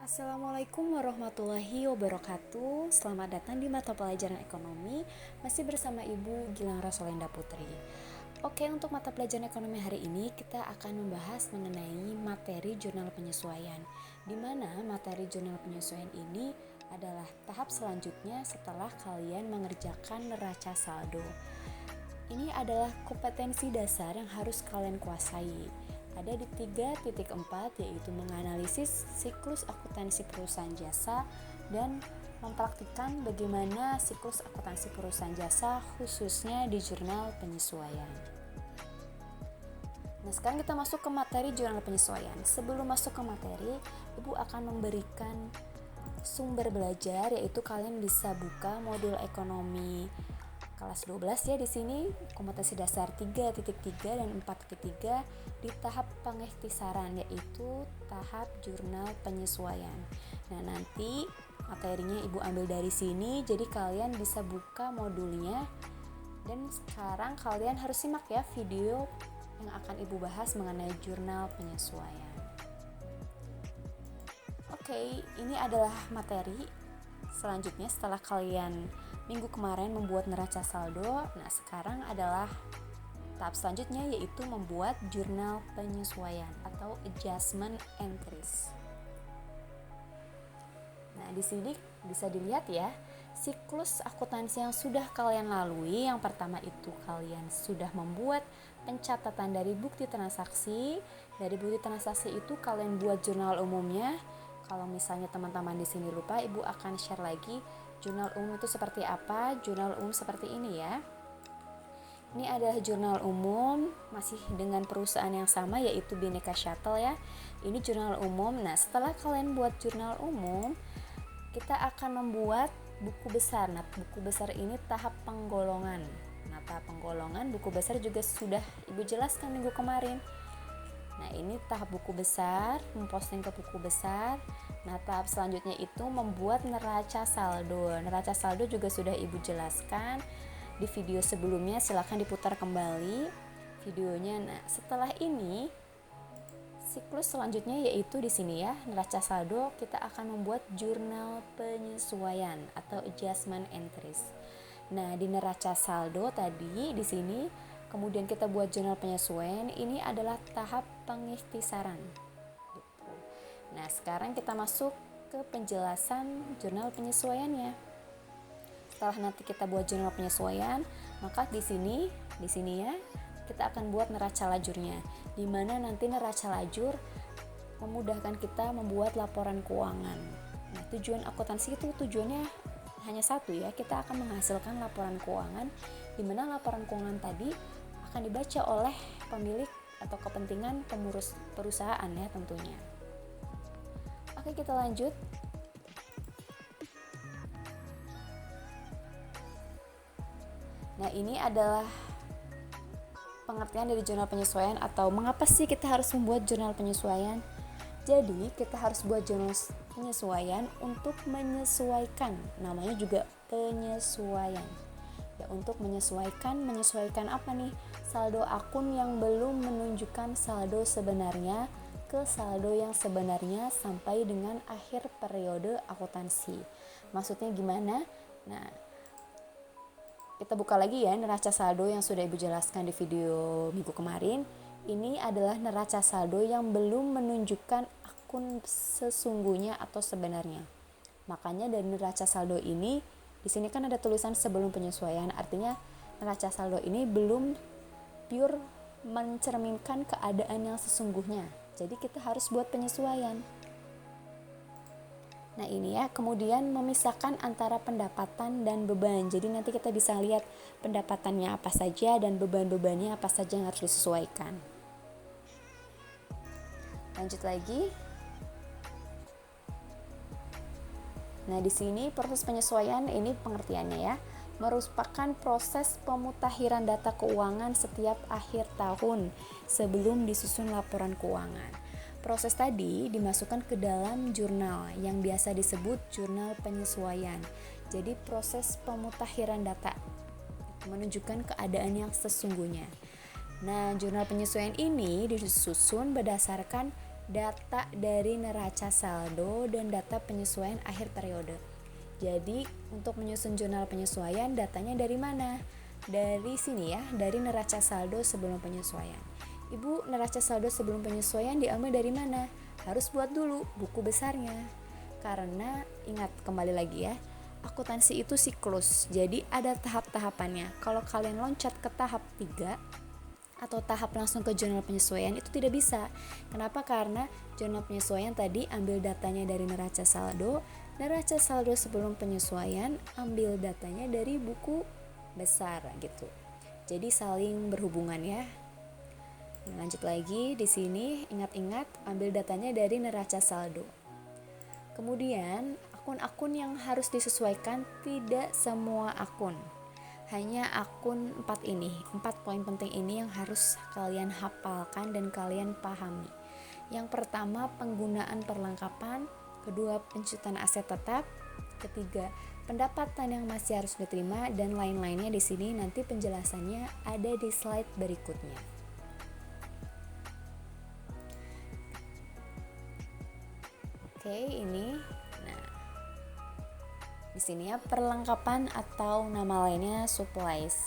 Assalamualaikum warahmatullahi wabarakatuh. Selamat datang di mata pelajaran ekonomi. Masih bersama Ibu Gilang Rosalinda Putri. Oke, untuk mata pelajaran ekonomi hari ini kita akan membahas mengenai materi jurnal penyesuaian. Di mana materi jurnal penyesuaian ini adalah tahap selanjutnya setelah kalian mengerjakan neraca saldo. Ini adalah kompetensi dasar yang harus kalian kuasai. Ada di 3.4, yaitu menganalisis siklus akuntansi perusahaan jasa dan mempraktikkan bagaimana siklus akuntansi perusahaan jasa khususnya di jurnal penyesuaian. Nah, sekarang kita masuk ke materi jurnal penyesuaian. Sebelum masuk ke materi, Ibu akan memberikan sumber belajar, yaitu kalian bisa buka modul ekonomi kelas 12 ya. Di sini kompetensi dasar 3.3 dan 4.3 di tahap pengikhtisaran, yaitu tahap jurnal penyesuaian. Nah, nanti materinya Ibu ambil dari sini, jadi kalian bisa buka modulnya. Dan sekarang kalian harus simak ya video yang akan Ibu bahas mengenai jurnal penyesuaian. Oke, ini adalah materi selanjutnya setelah kalian minggu kemarin membuat neraca saldo. Nah, sekarang adalah tahap selanjutnya, yaitu membuat jurnal penyesuaian atau adjustment entries. Nah, di sini bisa dilihat ya, siklus akuntansi yang sudah kalian lalui. Yang pertama itu kalian sudah membuat pencatatan dari bukti transaksi. Dari bukti transaksi itu kalian buat jurnal umumnya. Kalau misalnya teman-teman di sini lupa, Ibu akan share lagi jurnal umum itu seperti apa. Jurnal umum seperti ini ya. Ini adalah jurnal umum masih dengan perusahaan yang sama, yaitu Bhinneka Shuttle ya. Ini jurnal umum. Nah, setelah kalian buat jurnal umum, kita akan membuat buku besar. Nah, buku besar ini tahap penggolongan. Nah, tahap penggolongan buku besar juga sudah Ibu jelaskan minggu kemarin. Nah, ini tahap buku besar, memposting ke buku besar. Nah, tahap selanjutnya itu membuat neraca saldo. Neraca saldo juga sudah Ibu jelaskan di video sebelumnya, silahkan diputar kembali videonya. Nah, setelah ini siklus selanjutnya yaitu di sini ya, neraca saldo, kita akan membuat jurnal penyesuaian atau adjustment entries. Nah, di neraca saldo tadi di sini kemudian kita buat jurnal penyesuaian, ini adalah tahap pengikhtisaran. Nah, sekarang kita masuk ke penjelasan jurnal penyesuaiannya. Setelah nanti kita buat jurnal penyesuaian, maka di sini ya, kita akan buat neraca lajurnya, di mana nanti neraca lajur memudahkan kita membuat laporan keuangan. Nah, tujuan akuntansi itu tujuannya hanya satu ya, kita akan menghasilkan laporan keuangan, di mana laporan keuangan tadi akan dibaca oleh pemilik atau kepentingan pengurus perusahaan ya tentunya. Oke, kita lanjut. Nah, ini adalah pengertian dari jurnal penyesuaian atau mengapa sih kita harus membuat jurnal penyesuaian. Jadi, kita harus buat jurnal penyesuaian untuk menyesuaikan, namanya juga penyesuaian. Ya, untuk menyesuaikan apa nih? Saldo akun yang belum menunjukkan saldo sebenarnya ke saldo yang sebenarnya sampai dengan akhir periode akuntansi. Maksudnya gimana? Nah, kita buka lagi ya neraca saldo yang sudah Ibu jelaskan di video minggu kemarin. Ini adalah neraca saldo yang belum menunjukkan akun sesungguhnya atau sebenarnya. Makanya dari neraca saldo ini, di sini kan ada tulisan sebelum penyesuaian, artinya neraca saldo ini belum pure mencerminkan keadaan yang sesungguhnya. Jadi kita harus buat penyesuaian. Nah, ini ya, kemudian memisahkan antara pendapatan dan beban. Jadi nanti kita bisa lihat pendapatannya apa saja dan beban-bebannya apa saja yang harus disesuaikan. Lanjut lagi. Nah, di sini proses penyesuaian ini pengertiannya ya, merupakan proses pemutakhiran data keuangan setiap akhir tahun sebelum disusun laporan keuangan. Proses tadi dimasukkan ke dalam jurnal yang biasa disebut jurnal penyesuaian. Jadi proses pemutakhiran data menunjukkan keadaan yang sesungguhnya. Nah, jurnal penyesuaian ini disusun berdasarkan data dari neraca saldo dan data penyesuaian akhir periode. Jadi untuk menyusun jurnal penyesuaian, datanya dari mana? Dari sini ya, dari neraca saldo sebelum penyesuaian. Ibu, neraca saldo sebelum penyesuaian diambil dari mana? Harus buat dulu buku besarnya. Karena ingat kembali lagi ya, akuntansi itu siklus. Jadi ada tahap-tahapannya. Kalau kalian loncat ke tahap 3 atau tahap langsung ke jurnal penyesuaian itu tidak bisa. Kenapa? Karena jurnal penyesuaian tadi ambil datanya dari neraca saldo sebelum penyesuaian ambil datanya dari buku besar gitu. Jadi saling berhubungan ya. Lanjut lagi di sini, ingat-ingat ambil datanya dari neraca saldo. Kemudian akun-akun yang harus disesuaikan, tidak semua akun. Hanya akun 4 poin penting ini yang harus kalian hafalkan dan kalian pahami. Yang pertama, penggunaan perlengkapan. Kedua, pencatatan aset tetap. Ketiga, pendapatan yang masih harus diterima, dan lain-lainnya di sini nanti penjelasannya ada di slide berikutnya. Oke, ini. Nah, di sini ya perlengkapan atau nama lainnya supplies.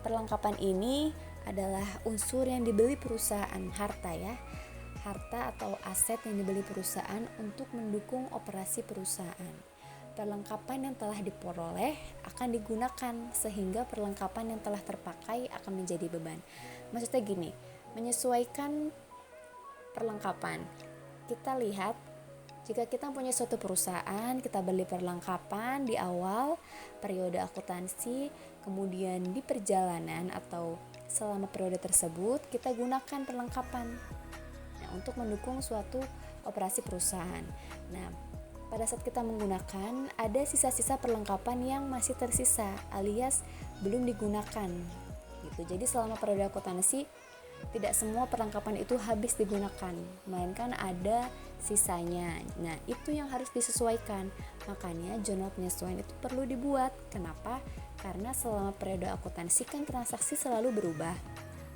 Perlengkapan ini adalah unsur yang dibeli perusahaan, harta ya. Harta atau aset yang dibeli perusahaan untuk mendukung operasi perusahaan. Perlengkapan yang telah diperoleh akan digunakan sehingga perlengkapan yang telah terpakai akan menjadi beban. Maksudnya gini, menyesuaikan perlengkapan. Kita lihat jika kita punya suatu perusahaan, kita beli perlengkapan di awal periode akuntansi, kemudian di perjalanan atau selama periode tersebut kita gunakan perlengkapan untuk mendukung suatu operasi perusahaan. Nah, pada saat kita menggunakan, ada sisa-sisa perlengkapan yang masih tersisa alias belum digunakan gitu. Jadi selama periode akuntansi tidak semua perlengkapan itu habis digunakan, melainkan ada sisanya. Nah, itu yang harus disesuaikan. Makanya jurnal penyesuaian itu perlu dibuat. Kenapa? Karena selama periode akuntansi kan transaksi selalu berubah.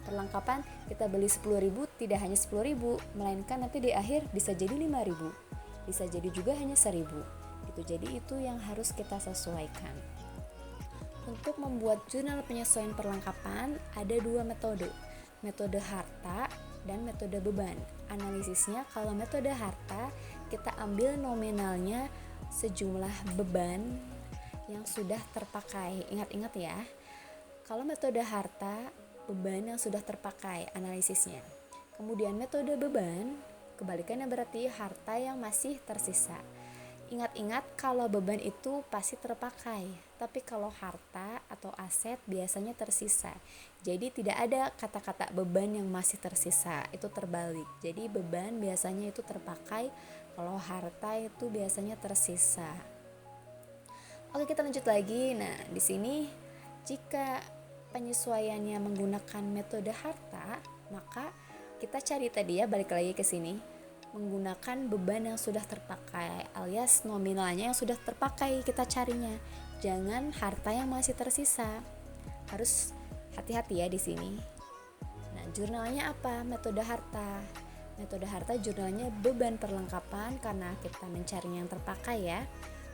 Perlengkapan kita beli 10.000 tidak hanya 10.000, melainkan nanti di akhir bisa jadi 5.000, bisa jadi juga hanya 1.000 gitu. Jadi itu yang harus kita sesuaikan. Untuk membuat jurnal penyesuaian perlengkapan ada 2 metode, metode harta dan metode beban. Analisisnya, kalau metode harta kita ambil nominalnya sejumlah beban yang sudah terpakai. Ingat-ingat ya, kalau metode harta, beban yang sudah terpakai analisisnya. Kemudian metode beban, kebalikannya berarti harta yang masih tersisa. Ingat-ingat kalau beban itu pasti terpakai, tapi kalau harta atau aset biasanya tersisa. Jadi tidak ada kata-kata beban yang masih tersisa, itu terbalik. Jadi beban biasanya itu terpakai, kalau harta itu biasanya tersisa. Oke, kita lanjut lagi. Nah, di sini jika penyesuaiannya menggunakan metode harta, maka kita cari tadi ya, balik lagi ke sini. Menggunakan beban yang sudah terpakai alias nominalnya yang sudah terpakai kita carinya. Jangan harta yang masih tersisa. Harus hati-hati ya di sini. Nah, jurnalnya apa? Metode harta. Metode harta jurnalnya beban perlengkapan karena kita mencarinya yang terpakai ya.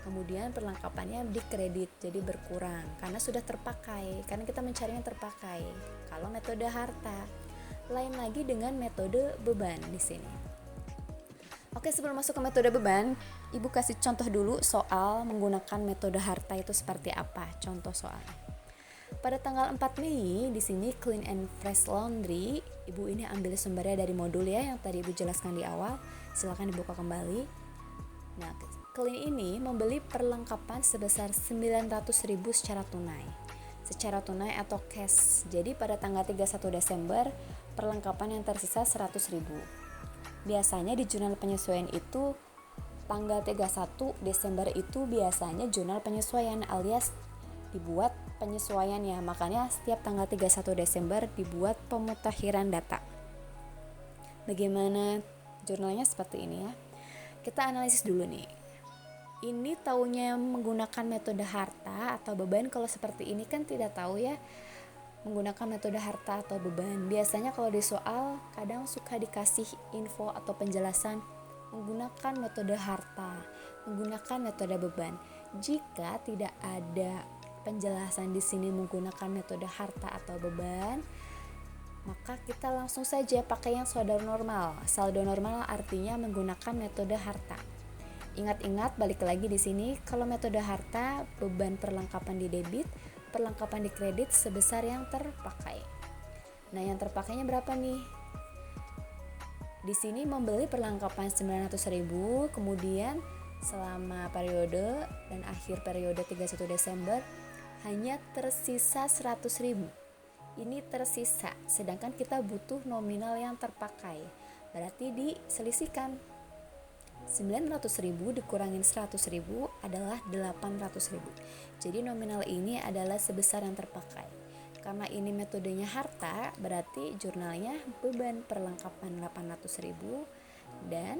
Kemudian perlengkapannya dikredit jadi berkurang karena sudah terpakai, karena kita mencarinya terpakai. Kalau metode harta, lain lagi dengan metode beban di sini. Oke, sebelum masuk ke metode beban, Ibu kasih contoh dulu soal menggunakan metode harta itu seperti apa. Contoh soalnya. Pada tanggal 4 Mei di sini Clean and Fresh Laundry, Ibu ini ambil sumbernya dari modul ya yang tadi Ibu jelaskan di awal. Silakan dibuka kembali. Nah, Clean ini membeli perlengkapan sebesar 900.000 secara tunai atau cash. Jadi pada tanggal 31 Desember perlengkapan yang tersisa 100.000. Biasanya di jurnal penyesuaian itu tanggal 31 Desember itu biasanya jurnal penyesuaian alias dibuat penyesuaiannya. Makanya setiap tanggal 31 Desember dibuat pemutakhiran data. Bagaimana jurnalnya seperti ini ya. Kita analisis dulu nih. Ini taunya menggunakan metode harta atau beban, kalau seperti ini kan tidak tahu ya menggunakan metode harta atau beban. Biasanya kalau di soal kadang suka dikasih info atau penjelasan menggunakan metode harta, menggunakan metode beban. Jika tidak ada penjelasan di sini menggunakan metode harta atau beban, maka kita langsung saja pakai yang saldo normal. Saldo normal artinya menggunakan metode harta. Ingat-ingat, balik lagi di sini, kalau metode harta, beban perlengkapan di debit, perlengkapan di kredit sebesar yang terpakai. Nah, yang terpakainya berapa nih? Di sini membeli perlengkapan 900.000, kemudian selama periode dan akhir periode 31 Desember hanya tersisa 100.000. Ini tersisa, sedangkan kita butuh nominal yang terpakai. Berarti diselisihkan. 900.000 dikurangin 100.000 adalah 800.000. Jadi nominal ini adalah sebesar yang terpakai. Karena ini metodenya harta, berarti jurnalnya beban perlengkapan 800.000 dan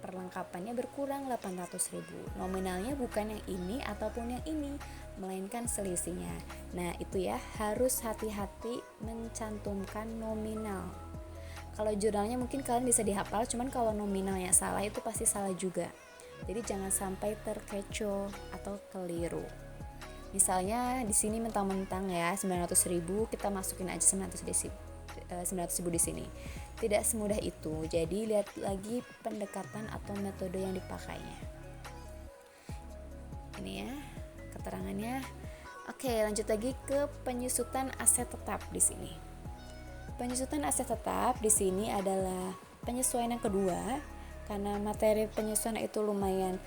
perlengkapannya berkurang 800.000. Nominalnya bukan yang ini ataupun yang ini, melainkan selisihnya. Nah, itu ya, harus hati-hati mencantumkan nominal. Kalau jurnalnya mungkin kalian bisa dihafal, cuman kalau nominalnya salah itu pasti salah juga. Jadi jangan sampai terkecoh atau keliru. Misalnya di sini mentang-mentang ya 900.000, kita masukin aja 900.000 di sini. Tidak semudah itu. Jadi lihat lagi pendekatan atau metode yang dipakainya. Ini ya keterangannya. Oke, lanjut lagi ke penyusutan aset tetap di sini. Penyusutan aset tetap di sini adalah penyesuaian yang kedua, karena materi penyesuaian itu lumayan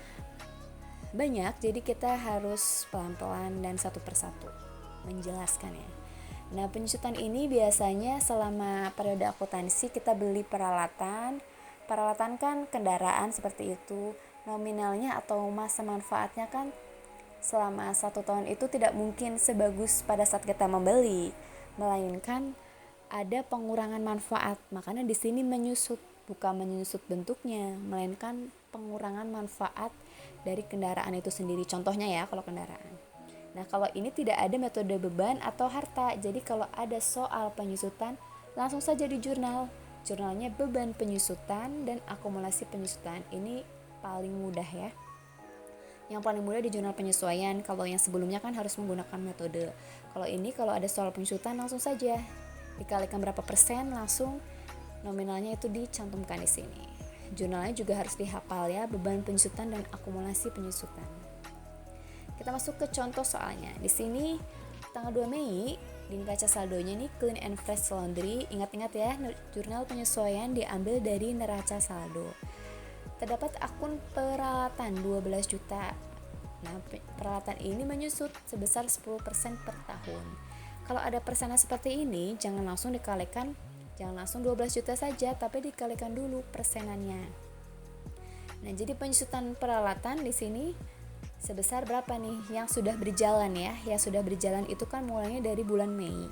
banyak, jadi kita harus pelan-pelan dan satu persatu menjelaskannya. Nah, penyusutan ini biasanya selama periode akuntansi kita beli peralatan kan kendaraan seperti itu, nominalnya atau masa manfaatnya kan selama 1 tahun itu tidak mungkin sebagus pada saat kita membeli, melainkan ada pengurangan manfaat. Makanya di sini menyusut, bukan menyusut bentuknya, melainkan pengurangan manfaat dari kendaraan itu sendiri. Contohnya ya, kalau kendaraan. Nah, kalau ini tidak ada metode beban atau harta. Jadi kalau ada soal penyusutan, langsung saja di jurnal. Jurnalnya beban penyusutan dan akumulasi penyusutan. Ini paling mudah ya. Yang paling mudah di jurnal penyesuaian. Kalau yang sebelumnya kan harus menggunakan metode. Kalau ini kalau ada soal penyusutan langsung saja dikalikan berapa persen, langsung nominalnya itu dicantumkan di sini. Jurnalnya juga harus dihafal ya, beban penyusutan dan akumulasi penyusutan. Kita masuk ke contoh soalnya. Di sini tanggal 2 Mei di neraca saldonya nih clean and fresh laundry. Ingat-ingat ya, jurnal penyesuaian diambil dari neraca saldo. Terdapat akun peralatan 12 juta. Nah, peralatan ini menyusut sebesar 10% per tahun. Kalau ada persenan seperti ini, jangan langsung dikalikan, jangan langsung 12 juta saja, tapi dikalikan dulu persenannya. Nah, jadi penyusutan peralatan di sini sebesar berapa nih yang sudah berjalan ya? Yang sudah berjalan itu kan mulainya dari bulan Mei.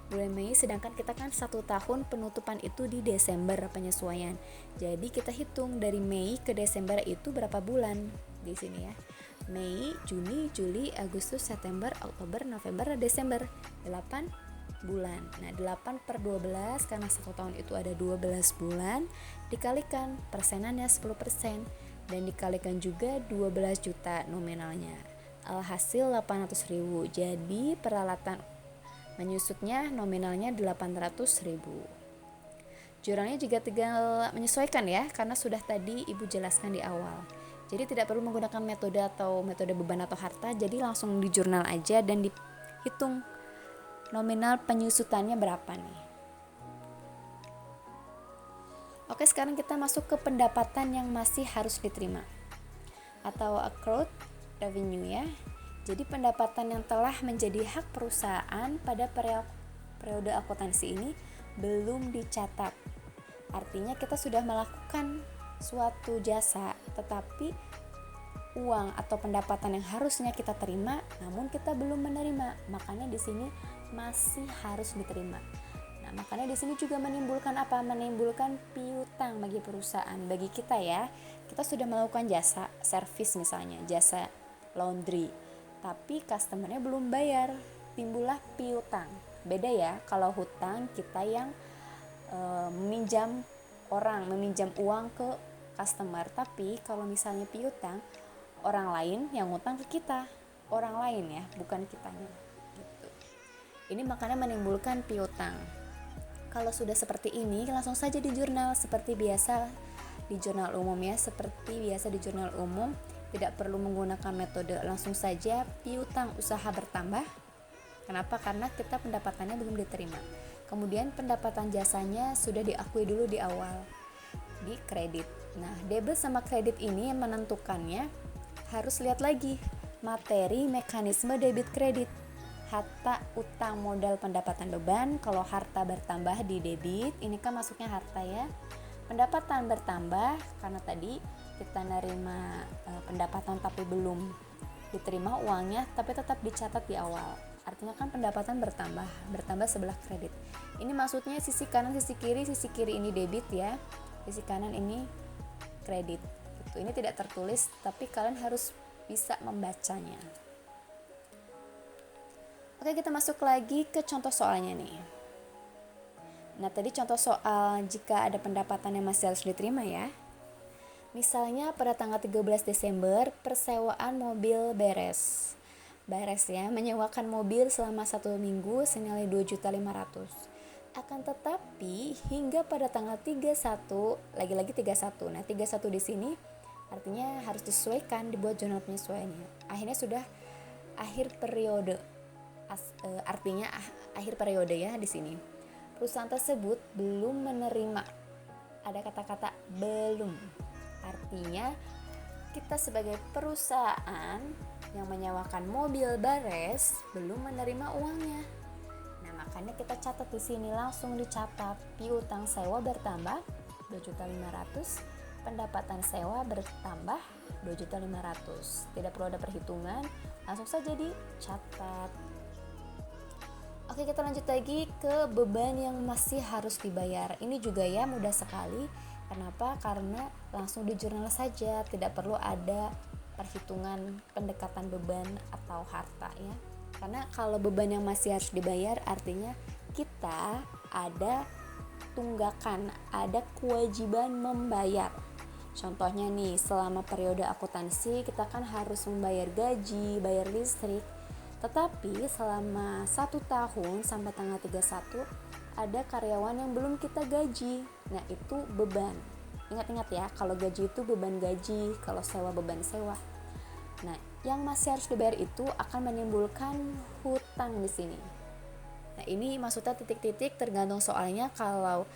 Bulan Mei, sedangkan kita kan 1 tahun penutupan itu di Desember penyesuaian. Jadi kita hitung dari Mei ke Desember itu berapa bulan di sini ya. Mei, Juni, Juli, Agustus, September, Oktober, November, Desember, 8 bulan. Nah, 8 per 12 karena 1 tahun itu ada 12 bulan, dikalikan persenannya 10% dan dikalikan juga 12 juta nominalnya. Alhasil 800.000. Jadi peralatan menyusutnya nominalnya 800.000. Jurnalnya juga tinggal menyesuaikan ya, karena sudah tadi Ibu jelaskan di awal. Jadi tidak perlu menggunakan metode atau metode beban atau harta, jadi langsung di jurnal aja dan dihitung nominal penyusutannya berapa nih. Oke, sekarang kita masuk ke pendapatan yang masih harus diterima atau accrued revenue ya. Jadi pendapatan yang telah menjadi hak perusahaan pada periode akuntansi ini belum dicatat. Artinya kita sudah melakukan suatu jasa, tetapi uang atau pendapatan yang harusnya kita terima, namun kita belum menerima. Makanya di sini masih harus diterima. Nah, makanya di sini juga menimbulkan apa? Menimbulkan piutang bagi perusahaan, bagi kita ya. Kita sudah melakukan jasa servis misalnya, jasa laundry, tapi customernya belum bayar, timbullah piutang. Beda ya, kalau hutang kita yang meminjam uang ke customer. Tapi kalau misalnya piutang, orang lain yang ngutang ke kita, orang lain ya, bukan kitanya gitu. Ini makanya menimbulkan piutang. Kalau sudah seperti ini, langsung saja di jurnal seperti biasa di jurnal umum ya, tidak perlu menggunakan metode, langsung saja piutang usaha bertambah. Kenapa? Karena kita pendapatannya belum diterima. Kemudian pendapatan jasanya sudah diakui dulu di awal, di kredit. Nah, debit sama kredit ini yang menentukannya harus lihat lagi materi mekanisme debit kredit. Harta, utang, modal, pendapatan, beban. Kalau harta bertambah di debit, ini kan masuknya harta ya. Pendapatan bertambah karena tadi kita nerima pendapatan tapi belum diterima uangnya, tapi tetap dicatat di awal. Artinya kan pendapatan bertambah sebelah kredit. Ini maksudnya sisi kanan, sisi kiri ini debit ya, sisi kanan ini kredit. Gitu. Ini tidak tertulis, tapi kalian harus bisa membacanya. Oke, kita masuk lagi ke contoh soalnya nih. Nah, tadi contoh soal jika ada pendapatan yang masih harus diterima ya. Misalnya pada tanggal 13 Desember, persewaan mobil beres ya, menyewakan mobil selama 1 minggu senilai 2.500.000. Akan tetapi hingga pada tanggal 31, lagi-lagi 31. Nah, 31 di sini artinya harus disesuaikan, dibuat jurnal penyesuaiannya. Akhirnya sudah akhir periode. Artinya akhir periode ya di sini. Perusahaan tersebut belum menerima. Ada kata-kata belum. Artinya kita sebagai perusahaan yang menyewakan mobil beres belum menerima uangnya. Nah, makanya kita catat di sini, langsung dicatat piutang sewa bertambah 2.500.000, pendapatan sewa bertambah 2.500.000. Tidak perlu ada perhitungan, langsung saja dicatat. Oke, kita lanjut lagi ke beban yang masih harus dibayar. Ini juga ya mudah sekali. Kenapa? Karena langsung di jurnal saja, tidak perlu ada perhitungan pendekatan beban atau harta ya. Karena kalau beban yang masih harus dibayar artinya kita ada tunggakan, ada kewajiban membayar. Contohnya nih, selama periode akuntansi kita kan harus membayar gaji, bayar listrik. Tetapi selama 1 tahun sampai tanggal 31 ada karyawan yang belum kita gaji. Nah, itu beban. Ingat-ingat ya, kalau gaji itu beban gaji, kalau sewa beban sewa. Nah, yang masih harus dibayar itu akan menimbulkan hutang di sini. Nah, ini maksudnya titik-titik tergantung soalnya. Kalau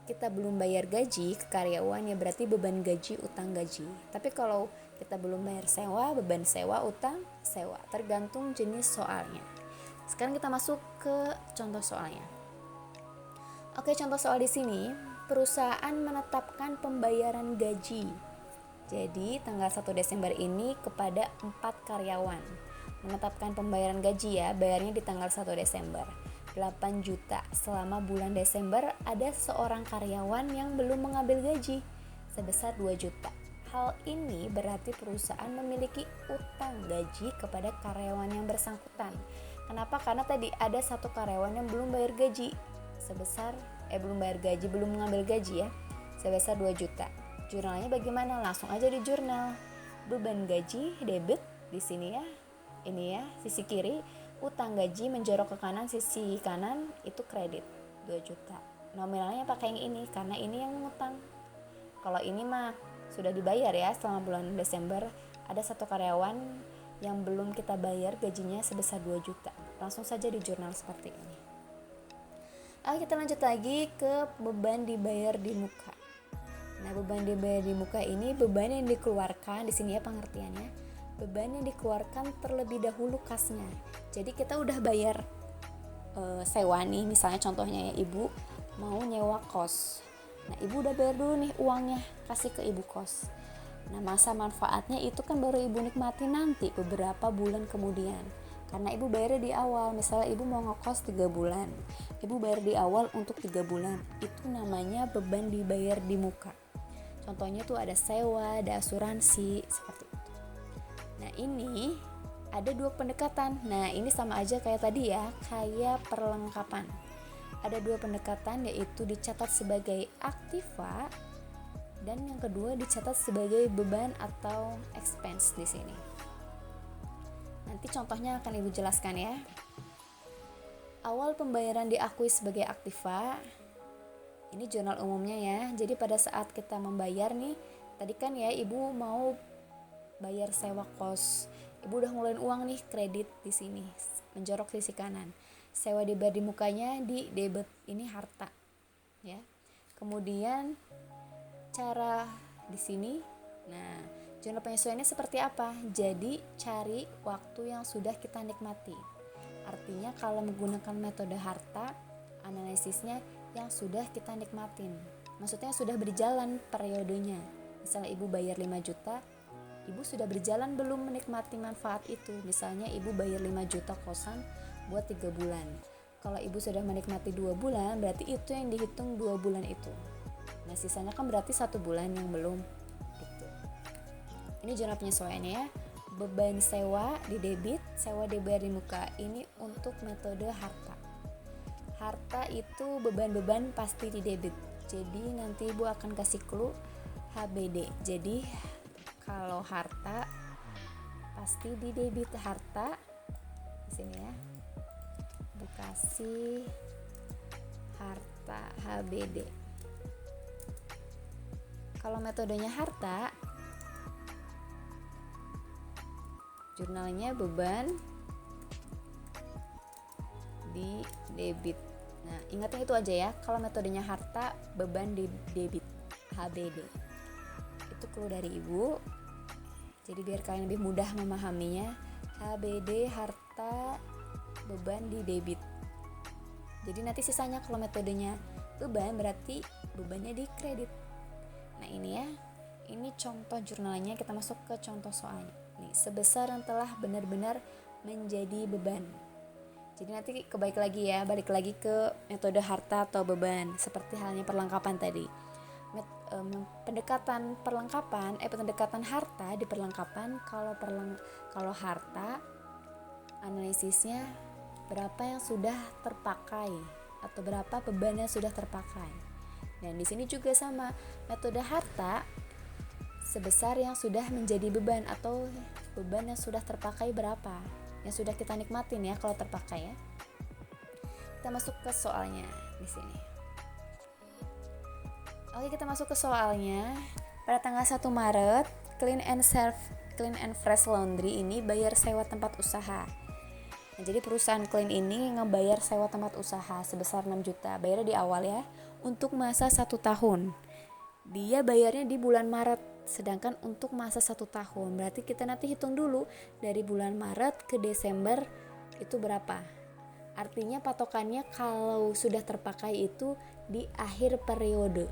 kita belum bayar gaji ke karyawan ya berarti beban gaji, utang gaji. Tapi kalau kita belum bayar sewa, beban sewa, utang sewa, tergantung jenis soalnya. Sekarang kita masuk ke contoh soalnya. Oke, contoh soal di sini, perusahaan menetapkan pembayaran gaji. Jadi tanggal 1 Desember ini kepada 4 karyawan. Menetapkan pembayaran gaji ya, bayarnya di tanggal 1 Desember. 8 juta. Selama bulan Desember ada seorang karyawan yang belum mengambil gaji sebesar 2 juta. Hal ini berarti perusahaan memiliki utang gaji kepada karyawan yang bersangkutan. Kenapa? Karena tadi ada satu karyawan yang belum bayar gaji sebesar belum mengambil gaji ya, sebesar 2 juta. Jurnalnya bagaimana? Langsung aja di jurnal. Beban gaji debit di sini ya. Ini ya, sisi kiri. Utang gaji menjorok ke kanan, sisi kanan itu kredit 2 juta. Nominalnya pakai yang ini karena ini yang ngutang. Kalau ini mah sudah dibayar ya, selama bulan Desember ada satu karyawan yang belum kita bayar gajinya sebesar 2 juta. Langsung saja di jurnal seperti ini. Oke, kita lanjut lagi ke beban dibayar di muka. Nah, beban dibayar di muka ini beban yang dikeluarkan di sini ya pengertiannya. Beban yang dikeluarkan terlebih dahulu kasnya. Jadi kita udah bayar sewa nih, misalnya contohnya ya, ibu mau nyewa kos. Nah, ibu udah bayar dulu nih uangnya, kasih ke ibu kos. Nah, masa manfaatnya itu kan baru ibu nikmati nanti beberapa bulan kemudian. Karena ibu bayar di awal, misalnya ibu mau ngekos 3 bulan. Ibu bayar di awal untuk 3 bulan. Itu namanya beban dibayar di muka. Contohnya tuh ada sewa, ada asuransi, seperti itu. Nah, ini ada dua pendekatan. Nah, ini sama aja kayak tadi ya, kayak perlengkapan. Ada dua pendekatan, yaitu dicatat sebagai aktiva dan yang kedua dicatat sebagai beban atau expense di sini. Nanti contohnya akan Ibu jelaskan ya. Awal pembayaran diakui sebagai aktiva. Ini jurnal umumnya ya. Jadi pada saat kita membayar nih, tadi kan ya Ibu mau bayar sewa kos. Ibu udah ngeluarin uang nih, kredit di sini, menjorok sisi kanan. Sewa dibayar di mukanya, di debit, ini harta. Ya. Kemudian cara di sini, nah jurnal penyesuaiannya seperti apa? Jadi cari waktu yang sudah kita nikmati. Artinya kalau menggunakan metode harta, analisisnya yang sudah kita nikmatin. Maksudnya sudah berjalan periodenya. Misalnya Ibu bayar 5 juta, Ibu sudah berjalan belum menikmati manfaat itu. Misalnya Ibu bayar 5 juta kosan buat 3 bulan. Kalau Ibu sudah menikmati 2 bulan, berarti itu yang dihitung 2 bulan itu. Nah sisanya kan berarti 1 bulan yang belum gitu. Ini jurnal penyesuaiannya ya. Beban sewa di debit, sewa dibayar di muka. Ini untuk metode harta. Harta itu beban-beban pasti di debit. Jadi nanti Ibu akan kasih clue HBD. Jadi kalau harta pasti di debit harta di sini ya. Ibu kasih harta HBD. Kalau metodenya harta, jurnalnya beban di debit. Nah, ingatnya itu aja ya. Kalau metodenya harta, beban di debit, HBD. Itu clue dari Ibu. Jadi biar kalian lebih mudah memahaminya, HBD harta, beban di debit. Jadi nanti sisanya kalau metodenya beban berarti bebannya di kredit. Nah ini ya, ini contoh jurnalnya. Kita masuk ke contoh soalnya. Nih, sebesar yang telah benar-benar menjadi beban. Jadi nanti balik lagi ke metode harta atau beban, seperti halnya perlengkapan tadi. Pendekatan harta di perlengkapan. Kalau harta, analisisnya berapa yang sudah terpakai atau berapa beban yang sudah terpakai. Dan di sini juga sama, metode harta sebesar yang sudah menjadi beban atau beban yang sudah terpakai berapa, yang sudah kita nikmatin ya kalau terpakai ya. Kita masuk ke soalnya di sini. Oke, kita masuk ke soalnya. Pada tanggal 1 Maret, Clean and Fresh Laundry ini bayar sewa tempat usaha. Nah, jadi perusahaan Clean ini ngebayar sewa tempat usaha sebesar 6 juta. Bayarnya di awal ya, untuk masa 1 tahun. Dia bayarnya di bulan Maret, sedangkan untuk masa 1 tahun. Berarti kita nanti hitung dulu dari bulan Maret ke Desember itu berapa. Artinya patokannya kalau sudah terpakai itu di akhir periode.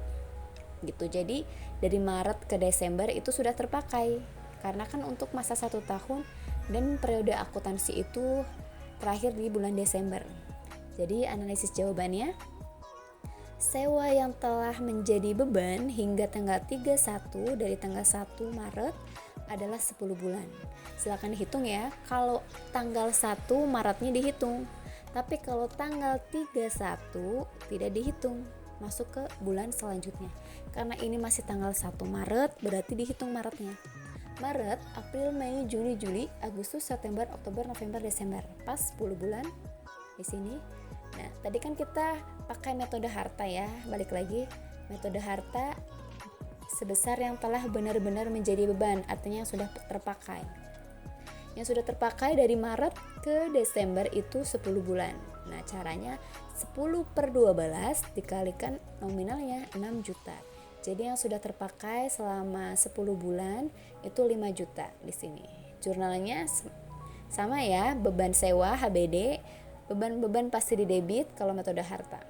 Gitu. Jadi dari Maret ke Desember itu sudah terpakai. Karena kan untuk masa 1 tahun dan periode akuntansi itu terakhir di bulan Desember. Jadi analisis jawabannya, sewa yang telah menjadi beban hingga tanggal 31 dari tanggal 1 Maret adalah 10 bulan. Silakan dihitung ya. Kalau tanggal 1 Maretnya dihitung. Tapi kalau tanggal 31 tidak dihitung, masuk ke bulan selanjutnya. Karena ini masih tanggal 1 Maret, berarti dihitung Maretnya. Maret, April, Mei, Juni, Juli, Agustus, September, Oktober, November, Desember. Pas 10 bulan di sini. Nah, tadi kan kita pakai metode harta ya. Balik lagi, metode harta sebesar yang telah benar-benar menjadi beban, artinya yang sudah terpakai. Yang sudah terpakai dari Maret ke Desember itu 10 bulan. Nah, caranya 10/12 dikalikan nominalnya 6 juta. Jadi yang sudah terpakai selama 10 bulan itu 5 juta di sini. Jurnalnya sama ya, beban sewa HBD, beban pasti di debit kalau metode harta.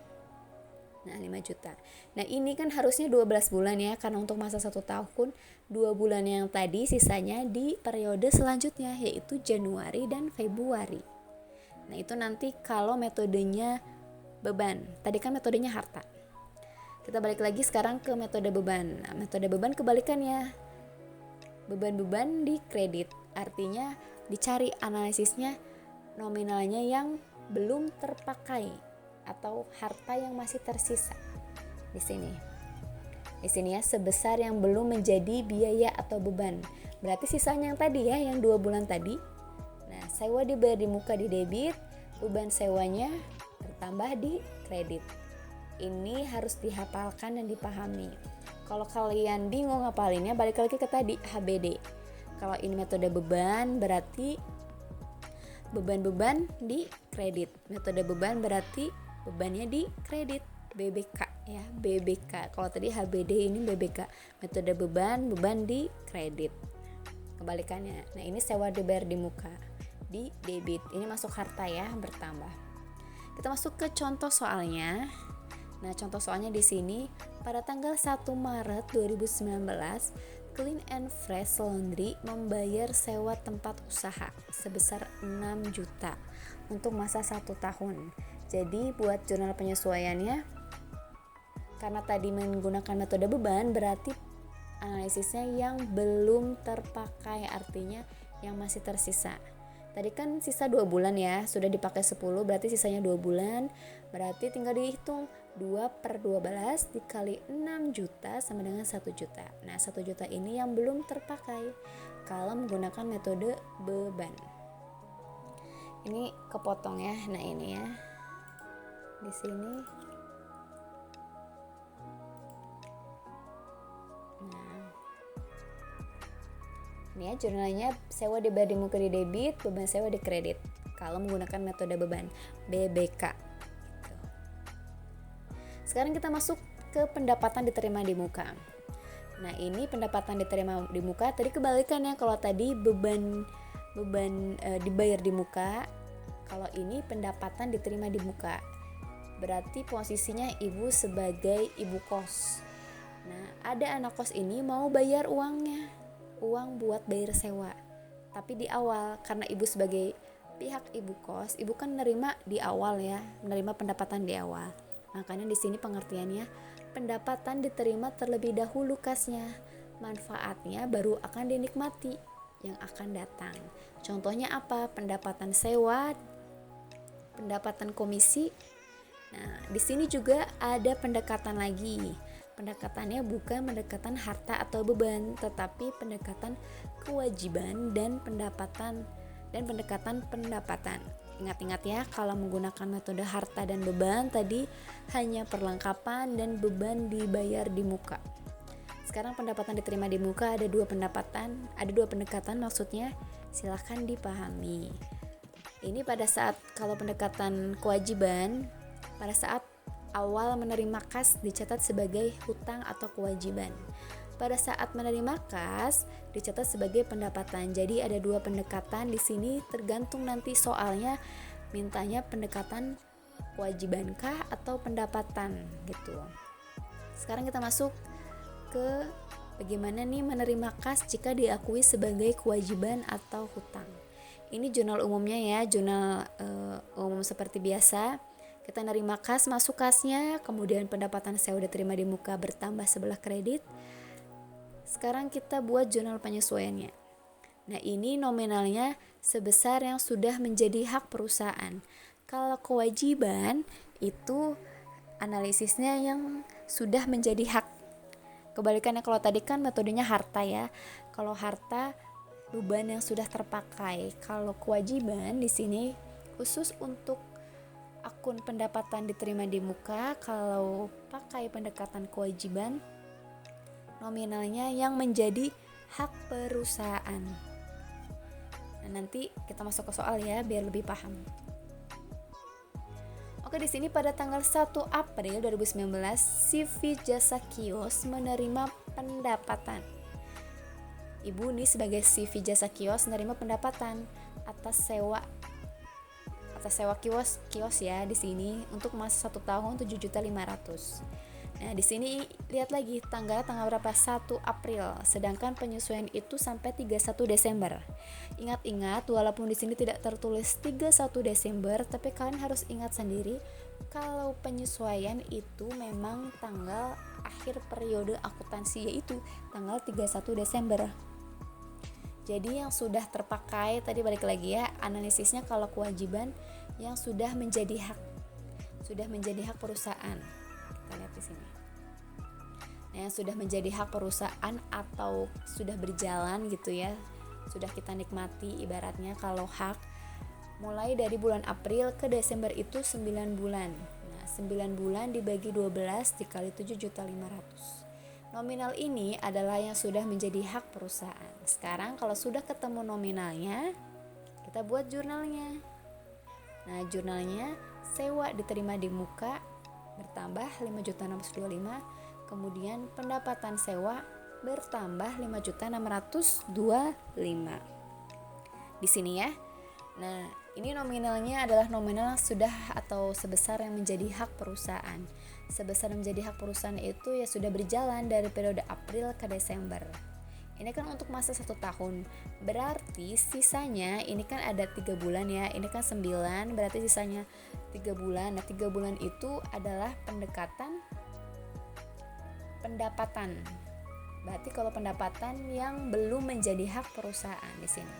Nah, 5 juta. Nah, ini kan harusnya 12 bulan ya, karena untuk masa 1 tahun, 2 bulan yang tadi sisanya di periode selanjutnya, yaitu Januari dan Februari. Nah, itu nanti kalau metodenya beban. Tadi kan metodenya harta. Kita balik lagi sekarang ke metode beban. Nah, metode beban kebalikannya. beban-beban di kredit. Artinya dicari analisisnya nominalnya yang belum terpakai atau harta yang masih tersisa. Di sini. Di sini ya, sebesar yang belum menjadi biaya atau beban. Berarti sisanya yang tadi ya, yang 2 bulan tadi. Nah, sewa dibayar di muka di debit, beban sewanya bertambah di kredit. Ini harus dihafalkan dan dipahami. Kalau kalian bingung ngapalinnya, balik lagi ke tadi HBD. Kalau ini metode beban, berarti beban-beban di kredit. Metode beban berarti bebannya di kredit. BBK ya, BBK. Kalau tadi HBD, ini BBK. Metode beban di kredit. Kebalikannya. Nah, ini sewa dibayar di muka di debit. Ini masuk harta ya, bertambah. Kita masuk ke contoh soalnya. Nah, contoh soalnya di sini pada tanggal 1 Maret 2019, Clean and Fresh Laundry membayar sewa tempat usaha sebesar 6 juta untuk masa 1 tahun. Jadi buat jurnal penyesuaiannya, karena tadi menggunakan metode beban, berarti analisisnya yang belum terpakai, artinya yang masih tersisa. Tadi kan sisa 2 bulan ya, sudah dipakai 10, berarti sisanya 2 bulan. Berarti tinggal dihitung 2/12 dikali 6 juta sama dengan 1 juta. Nah, 1 juta ini yang belum terpakai kalau menggunakan metode beban. Ini kepotong ya. Nah, ini ya. Di sini. Nah, ini ya jurnalnya, sewa dibayar di muka di debit, beban sewa di kredit. Kalau menggunakan metode beban BBK. Sekarang kita masuk ke pendapatan diterima di muka. Nah, ini pendapatan diterima di muka. Tadi kebalikannya, kalau tadi beban dibayar di muka, kalau ini pendapatan diterima di muka. Berarti posisinya ibu sebagai ibu kos. Nah, ada anak kos ini mau bayar uangnya, uang buat bayar sewa. Tapi di awal, karena ibu sebagai pihak ibu kos, ibu kan menerima di awal ya, menerima pendapatan di awal. Makanya di sini pengertiannya, pendapatan diterima terlebih dahulu kasnya, manfaatnya baru akan dinikmati yang akan datang. Contohnya apa? Pendapatan sewa, pendapatan komisi. Nah, di sini juga ada pendekatan lagi. Pendekatannya bukan pendekatan harta atau beban, tetapi pendekatan kewajiban dan pendekatan pendapatan. Ingat-ingat ya, kalau menggunakan metode harta dan beban tadi hanya perlengkapan dan beban dibayar di muka. Sekarang pendapatan diterima di muka ada 2 pendekatan maksudnya, silahkan dipahami. Ini pada saat kalau pendekatan kewajiban, pada saat awal menerima kas dicatat sebagai hutang atau kewajiban. Pada saat menerima kas dicatat sebagai pendapatan. Jadi ada 2 pendekatan di sini, tergantung nanti soalnya mintanya pendekatan kewajibankah atau pendapatan gitu. Sekarang kita masuk ke bagaimana nih menerima kas jika diakui sebagai kewajiban atau hutang. Ini jurnal umumnya ya, jurnal umum seperti biasa. Kita nerima kas, masuk kasnya, kemudian pendapatan sewa diterima di muka bertambah sebelah kredit. Sekarang kita buat jurnal penyesuaiannya. Nah, ini nominalnya sebesar yang sudah menjadi hak perusahaan. Kalau kewajiban itu analisisnya yang sudah menjadi hak. Kebalikannya, kalau tadi kan metodenya harta ya. Kalau harta beban yang sudah terpakai. Kalau kewajiban di sini khusus untuk akun pendapatan diterima di muka, kalau pakai pendekatan kewajiban nominalnya yang menjadi hak perusahaan. Nah, nanti kita masuk ke soal ya biar lebih paham. Oke, di sini pada tanggal 1 April 2019 CV Jasa Kios menerima pendapatan. Ibu nih sebagai CV Jasa Kios menerima pendapatan atas sewa kios ya di sini untuk masa 1 tahun 7.500.000. Nah, di sini lihat lagi tanggal berapa? 1 April. Sedangkan penyesuaian itu sampai 31 Desember. Ingat-ingat, walaupun di sini tidak tertulis 31 Desember, tapi kalian harus ingat sendiri kalau penyesuaian itu memang tanggal akhir periode akuntansi, yaitu tanggal 31 Desember. Jadi yang sudah terpakai, tadi balik lagi ya, analisisnya kalau kewajiban yang sudah menjadi hak perusahaan. Kita lihat di sini. Nah, yang sudah menjadi hak perusahaan atau sudah berjalan gitu ya, sudah kita nikmati ibaratnya kalau hak, mulai dari bulan April ke Desember itu 9 bulan. Nah, 9 bulan dibagi 12 dikali 7.500.000. Nominal ini adalah yang sudah menjadi hak perusahaan. Sekarang kalau sudah ketemu nominalnya, kita buat jurnalnya. Nah, jurnalnya sewa diterima di muka bertambah 5.625, kemudian pendapatan sewa bertambah 5.625. Di sini ya. Nah, ini nominalnya adalah nominal sudah atau sebesar yang menjadi hak perusahaan. Sebesar yang menjadi hak perusahaan itu ya sudah berjalan dari periode April ke Desember. Ini kan untuk masa 1 tahun. Berarti sisanya ini kan ada 3 bulan ya. Ini kan 9, berarti sisanya 3 bulan. Nah, 3 bulan itu adalah pendapatan. Berarti kalau pendapatan yang belum menjadi hak perusahaan di sini.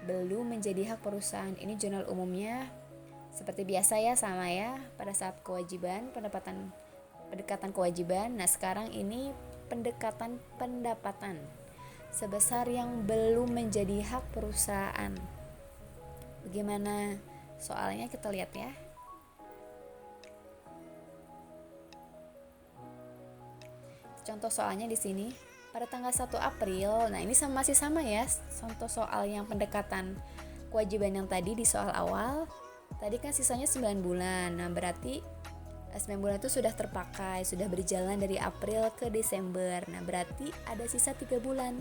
Belum menjadi hak perusahaan. Ini jurnal umumnya seperti biasa ya, sama ya pada saat kewajiban, pendekatan kewajiban. Nah, sekarang ini pendekatan pendapatan sebesar yang belum menjadi hak perusahaan. Bagaimana soalnya, kita lihat ya. Contoh soalnya di sini. Pada tanggal 1 April, nah ini masih sama ya, contoh soal yang pendekatan kewajiban yang tadi di soal awal. Tadi kan sisanya 9 bulan, nah berarti 9 bulan itu sudah terpakai, sudah berjalan dari April ke Desember. Nah berarti ada sisa 3 bulan.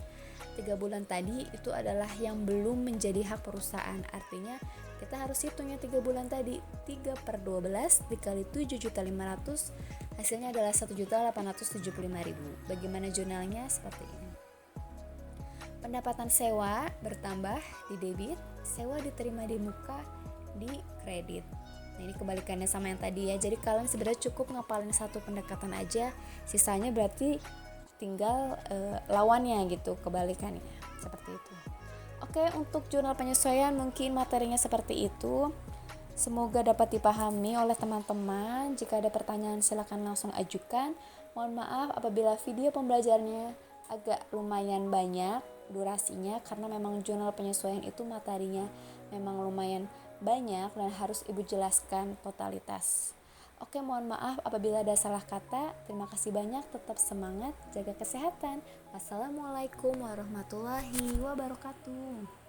3 bulan tadi itu adalah yang belum menjadi hak perusahaan. Artinya kita harus hitungnya 3 bulan tadi. 3/12 dikali 7.500.000, hasilnya adalah 1.875.000. Bagaimana jurnalnya? Seperti ini. Pendapatan sewa bertambah di debit, sewa diterima di muka di kredit. Nah, ini kebalikannya sama yang tadi ya. Jadi kalian sebenarnya cukup ngapalin satu pendekatan aja, sisanya berarti tinggal lawannya gitu, kebalikannya seperti itu. Oke, untuk jurnal penyesuaian mungkin materinya seperti itu. Semoga dapat dipahami oleh teman-teman. Jika ada pertanyaan silakan langsung ajukan. Mohon maaf apabila video pembelajarannya agak lumayan banyak durasinya, karena memang jurnal penyesuaian itu materinya memang lumayan banyak dan harus Ibu jelaskan totalitas. Oke, mohon maaf apabila ada salah kata. Terima kasih banyak, tetap semangat, jaga kesehatan. Wassalamualaikum warahmatullahi wabarakatuh.